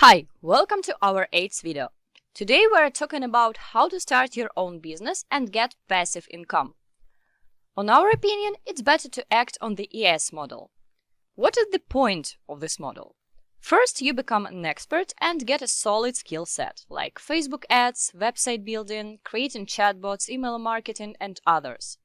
Hi, welcome to our 8th video. Today we are talking about how to start your own business and get passive income. On our opinion, it's better to act on the ES model. What is the point of this model? First, you become an expert and get a solid skill set, like Facebook ads, website building, creating chatbots, email marketing, and others.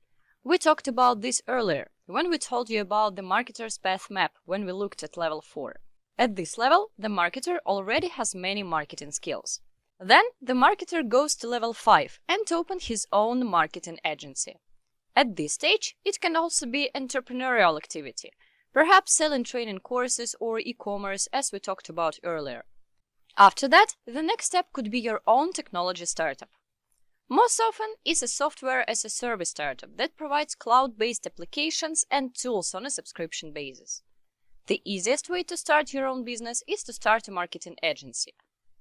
We talked about this earlier, when we told you about the marketer's path map when we looked at level 4. At this level, the marketer already has many marketing skills. Then, the marketer goes to level 5 and opens his own marketing agency. At this stage, it can also be entrepreneurial activity, perhaps selling training courses or e-commerce as we talked about earlier. After that, the next step could be your own technology startup. Most often, it's a software as a service startup that provides cloud-based applications and tools on a subscription basis. The easiest way to start your own business is to start a marketing agency.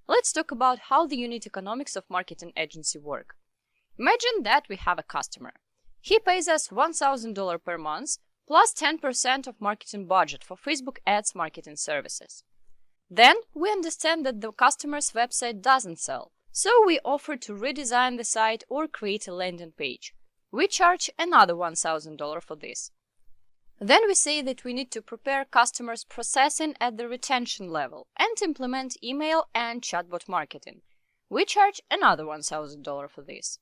Let's talk about how the unit economics of marketing agency work. Imagine that we have a customer. He pays us $1,000 per month plus 10% of marketing budget for Facebook ads marketing services. Then we understand that the customer's website doesn't sell, so we offer to redesign the site or create a landing page. We charge another $1,000 for this. Then we say that we need to prepare customers' processing at the retention level and implement email and chatbot marketing. We charge another $1,000 for this.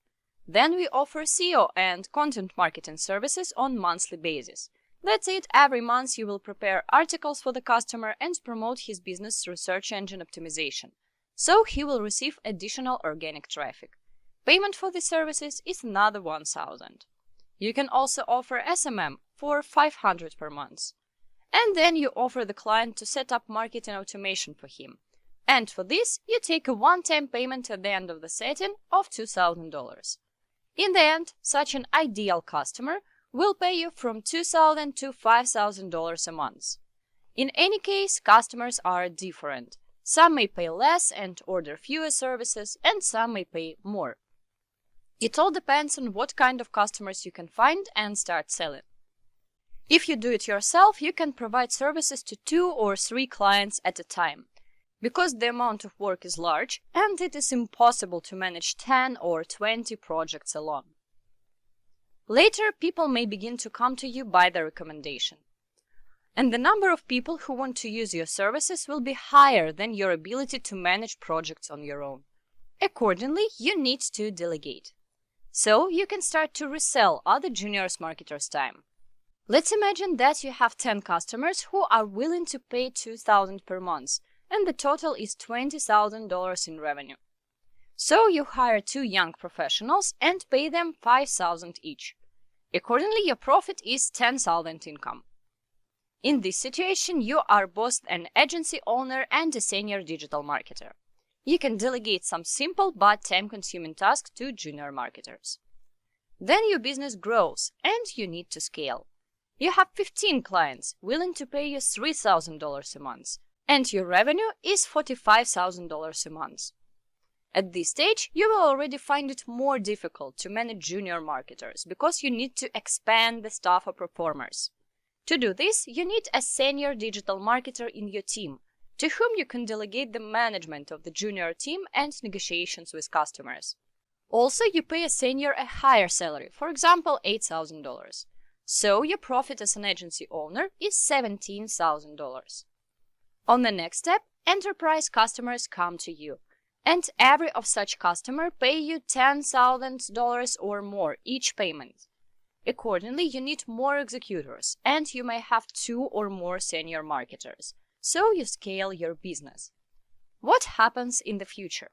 Then we offer SEO and content marketing services on monthly basis. That's it, every month you will prepare articles for the customer and promote his business through search engine optimization. So he will receive additional organic traffic. Payment for these services is another $1,000. You can also offer SMM for $500 per month. And then you offer the client to set up marketing automation for him. And for this, you take a one-time payment at the end of the setting of $2,000. In the end, such an ideal customer will pay you from $2,000 to $5,000 a month. In any case, customers are different. Some may pay less and order fewer services, and some may pay more. It all depends on what kind of customers you can find and start selling. If you do it yourself, you can provide services to 2 or 3 clients at a time, because the amount of work is large and it is impossible to manage 10 or 20 projects alone. Later, people may begin to come to you by their recommendation. And the number of people who want to use your services will be higher than your ability to manage projects on your own. Accordingly, you need to delegate. So you can start to resell other juniors marketers' time. Let's imagine that you have 10 customers who are willing to pay $2,000 per month, and the total is $20,000 in revenue. So you hire 2 young professionals and pay them $5,000 each. Accordingly, your profit is $10,000 income. In this situation, you are both an agency owner and a senior digital marketer. You can delegate some simple but time-consuming tasks to junior marketers. Then your business grows and you need to scale. You have 15 clients willing to pay you $3,000 a month, and your revenue is $45,000 a month. At this stage, you will already find it more difficult to manage junior marketers because you need to expand the staff of performers. To do this, you need a senior digital marketer in your team, to whom you can delegate the management of the junior team and negotiations with customers. Also, you pay a senior a higher salary, for example, $8,000. So your profit as an agency owner is $17,000. On the next step, enterprise customers come to you, and every of such customer pay you $10,000 or more each payment. Accordingly, you need more executors, and you may have 2 or more senior marketers. So you scale your business. What happens in the future?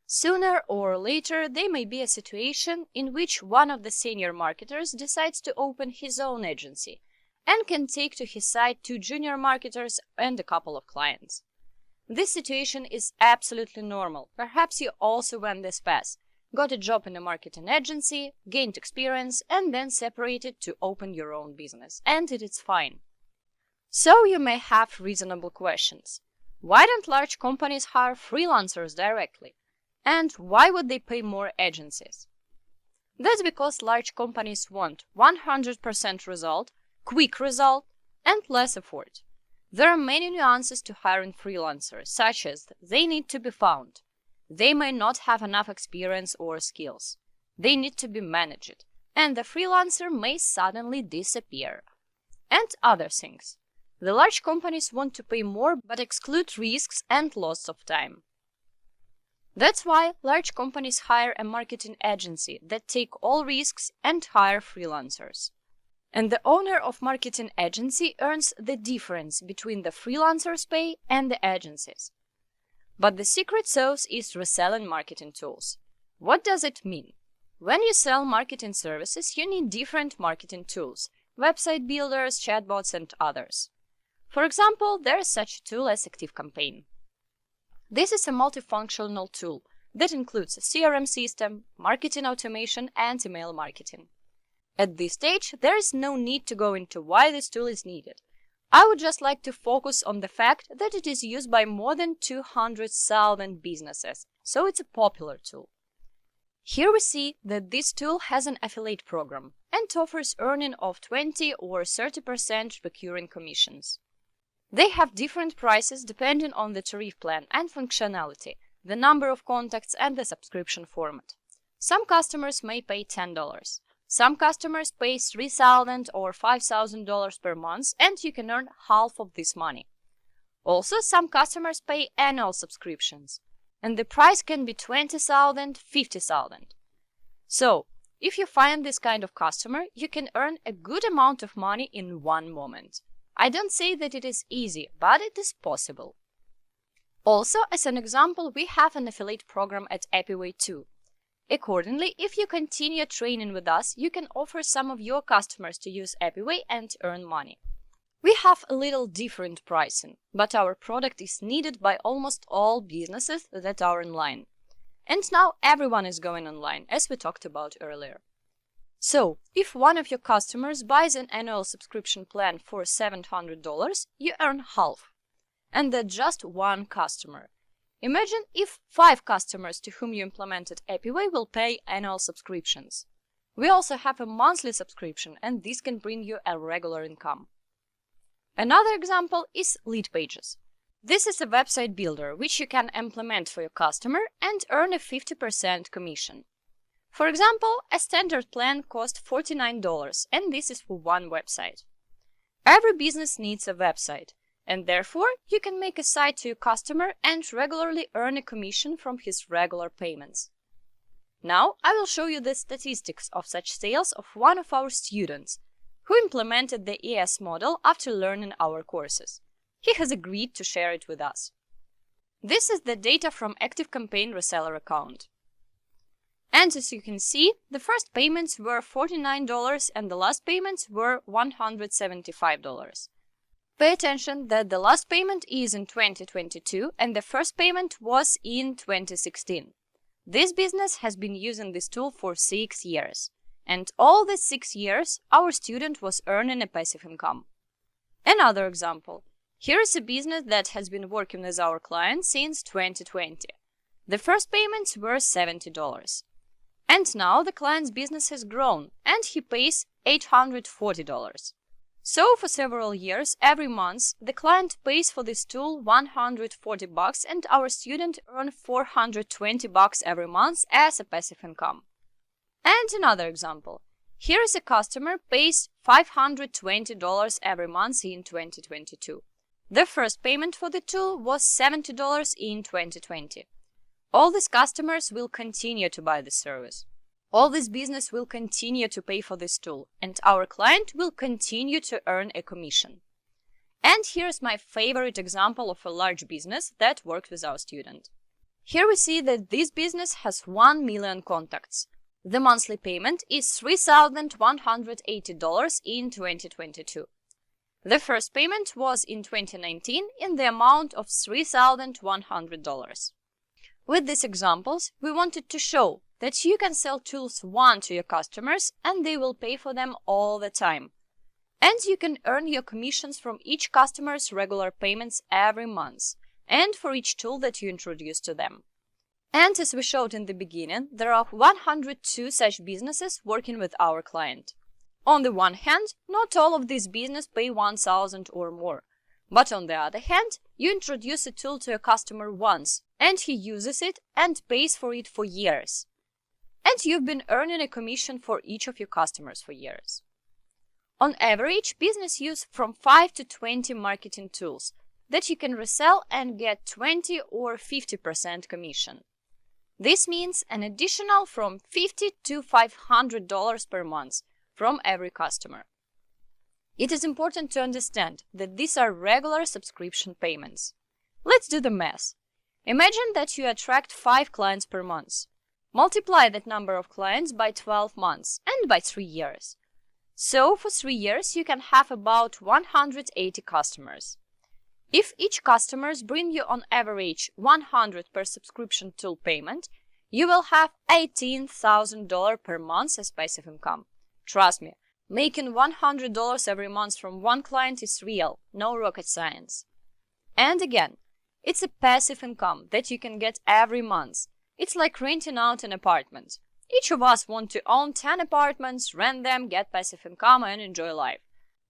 Sooner or later, there may be a situation in which one of the senior marketers decides to open his own agency and can take to his side 2 junior marketers and a couple of clients. This situation is absolutely normal. Perhaps you also went this path, got a job in a marketing agency, gained experience, and then separated to open your own business, and it is fine. So you may have reasonable questions. Why don't large companies hire freelancers directly? And why would they pay more agencies? That's because large companies want 100% result, quick result, and less effort. There are many nuances to hiring freelancers, such as they need to be found, they may not have enough experience or skills, they need to be managed, and the freelancer may suddenly disappear, and other things. The large companies want to pay more but exclude risks and loss of time. That's why large companies hire a marketing agency that take all risks and hire freelancers. And the owner of marketing agency earns the difference between the freelancer's pay and the agency's. But the secret sauce is reselling marketing tools. What does it mean? When you sell marketing services, you need different marketing tools, website builders, chatbots, and others. For example, there is such a tool as ActiveCampaign. This is a multifunctional tool that includes a CRM system, marketing automation, and email marketing. At this stage, there is no need to go into why this tool is needed. I would just like to focus on the fact that it is used by more than 200,000 businesses, so it's a popular tool. Here we see that this tool has an affiliate program and offers earning of 20 or 30% recurring commissions. They have different prices depending on the tariff plan and functionality, the number of contacts, and the subscription format. Some customers may pay $10. Some customers pay $3,000 or $5,000 per month, and you can earn half of this money. Also, some customers pay annual subscriptions, and the price can be $20,000, $50,000. So, if you find this kind of customer, you can earn a good amount of money in one moment. I don't say that it is easy, but it is possible. Also, as an example, we have an affiliate program at Apiway too. Accordingly, if you continue training with us, you can offer some of your customers to use Apiway and earn money. We have a little different pricing, but our product is needed by almost all businesses that are online. And now everyone is going online, as we talked about earlier. So, if one of your customers buys an annual subscription plan for $700, you earn half. And that's just one customer. Imagine if 5 customers to whom you implemented Apiway will pay annual subscriptions. We also have a monthly subscription, and this can bring you a regular income. Another example is lead pages. This is a website builder which you can implement for your customer and earn a 50% commission. For example, a standard plan costs $49, and this is for one website. Every business needs a website, and therefore you can make a site to your customer and regularly earn a commission from his regular payments. Now I will show you the statistics of such sales of one of our students who implemented the ES model after learning our courses. He has agreed to share it with us. This is the data from ActiveCampaign reseller account. And as you can see, the first payments were $49 and the last payments were $175. Pay attention that the last payment is in 2022 and the first payment was in 2016. This business has been using this tool for 6 years. And all the 6 years, our student was earning a passive income. Another example. Here is a business that has been working with our client since 2020. The first payments were $70. And now the client's business has grown and he pays $840. So for several years, every month, the client pays for this tool $140 and our student earns $420 every month as a passive income. And another example. Here is a customer pays $520 every month in 2022. The first payment for the tool was $70 in 2020. All these customers will continue to buy the service. All this business will continue to pay for this tool, and our client will continue to earn a commission. And here's my favorite example of a large business that worked with our student. Here we see that this business has 1 million contacts. The monthly payment is $3,180 in 2022. The first payment was in 2019 in the amount of $3,100. With these examples, we wanted to show that you can sell tools one to your customers and they will pay for them all the time. And you can earn your commissions from each customer's regular payments every month and for each tool that you introduce to them. And as we showed in the beginning, there are 102 such businesses working with our client. On the one hand, not all of these businesses pay $1,000 or more, But on the other hand, you introduce a tool to a customer once, and he uses it and pays for it for years. And you've been earning a commission for each of your customers for years. On average, businesses use from 5 to 20 marketing tools that you can resell and get 20 or 50% commission. This means an additional from $50 to $500 per month from every customer. It is important to understand that these are regular subscription payments. Let's do the math. Imagine that you attract 5 clients per month. Multiply that number of clients by 12 months and by 3 years. So for 3 years, you can have about 180 customers. If each customers bring you on average $100 per subscription tool payment, you will have $18,000 per month as passive income. Trust me, making $100 every month from one client is real, no rocket science. And again, it's a passive income that you can get every month. It's like renting out an apartment. Each of us want to own 10 apartments, rent them, get passive income and enjoy life.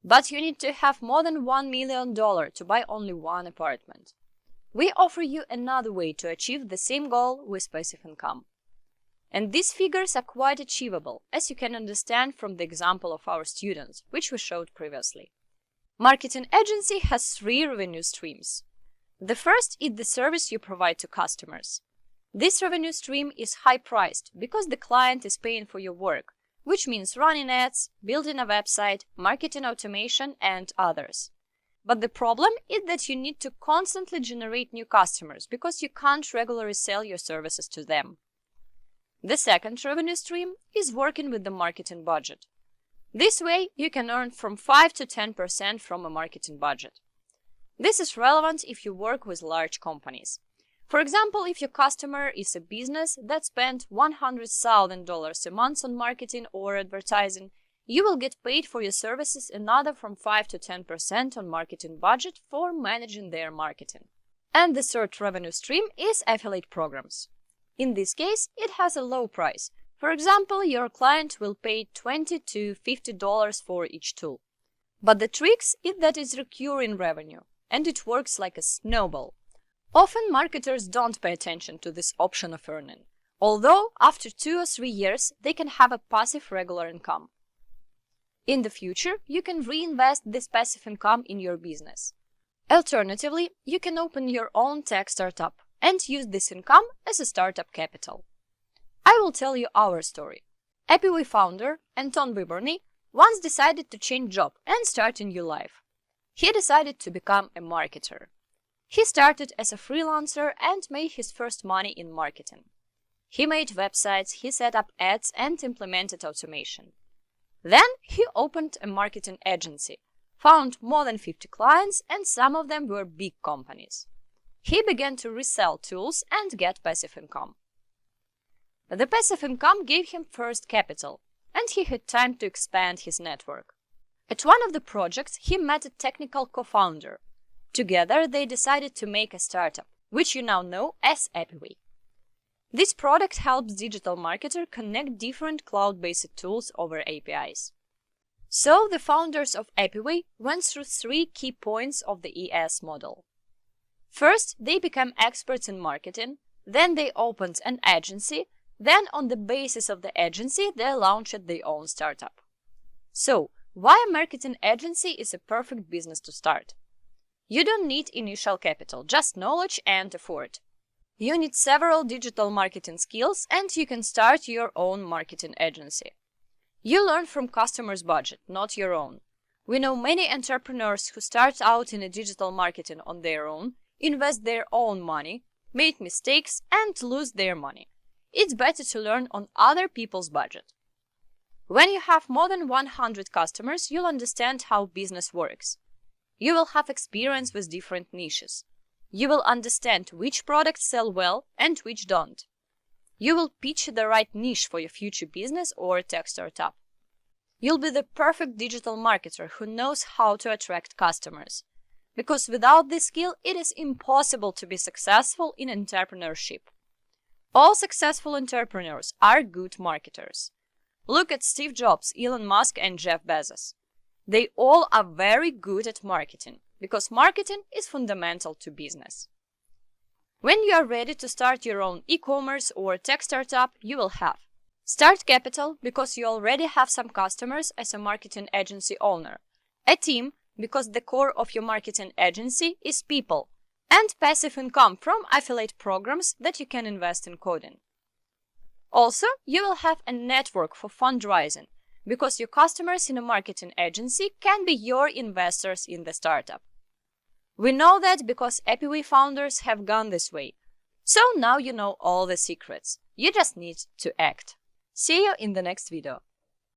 But you need to have more than $1 million to buy only one apartment. We offer you another way to achieve the same goal with passive income. And these figures are quite achievable, as you can understand from the example of our students, which we showed previously. Marketing agency has 3 revenue streams. The first is the service you provide to customers. This revenue stream is high-priced because the client is paying for your work, which means running ads, building a website, marketing automation, and others. But the problem is that you need to constantly generate new customers because you can't regularly sell your services to them. The second revenue stream is working with the marketing budget. This way, you can earn from 5 to 10% from a marketing budget. This is relevant if you work with large companies. For example, if your customer is a business that spent $100,000 a month on marketing or advertising, you will get paid for your services another from 5 to 10% on marketing budget for managing their marketing. And the third revenue stream is affiliate programs. In this case, it has a low price. For example, your client will pay $20 to $50 for each tool. But the trick is that it's recurring revenue, and it works like a snowball. Often marketers don't pay attention to this option of earning, although after 2 or 3 years they can have a passive regular income. In the future, you can reinvest this passive income in your business. Alternatively, you can open your own tech startup and use this income as a startup capital. I will tell you our story. Apiway founder Anton Viborny once decided to change job and start a new life. He decided to become a marketer. He started as a freelancer and made his first money in marketing. He made websites, he set up ads and implemented automation. Then he opened a marketing agency, found more than 50 clients, and some of them were big companies. He began to resell tools and get passive income. The passive income gave him first capital, and he had time to expand his network. At one of the projects, he met a technical co-founder. Together, they decided to make a startup, which you now know as Apiway. This product helps digital marketers connect different cloud-based tools over APIs. So, the founders of Apiway went through 3 key points of the ES model. First, they became experts in marketing, then they opened an agency, then on the basis of the agency, they launched their own startup. So, why a marketing agency is a perfect business to start? You don't need initial capital, just knowledge and effort. You need several digital marketing skills and you can start your own marketing agency. You learn from customers' budget, not your own. We know many entrepreneurs who start out in a digital marketing on their own, invest their own money, make mistakes and lose their money. It's better to learn on other people's budget. When you have more than 100 customers, you'll understand how business works. You will have experience with different niches. You will understand which products sell well and which don't. You will pitch the right niche for your future business or tech startup. You'll be the perfect digital marketer who knows how to attract customers. Because without this skill, it is impossible to be successful in entrepreneurship. All successful entrepreneurs are good marketers. Look at Steve Jobs, Elon Musk, and Jeff Bezos. They all are very good at marketing. because marketing is fundamental to business. When you are ready to start your own e-commerce or tech startup, you will have start capital because you already have some customers as a marketing agency owner, a team because the core of your marketing agency is people, and passive income from affiliate programs that you can invest in coding. Also, you will have a network for fundraising because your customers in a marketing agency can be your investors in the startup. We know that because Apiway founders have gone this way. So now you know all the secrets. You just need to act. See you in the next video.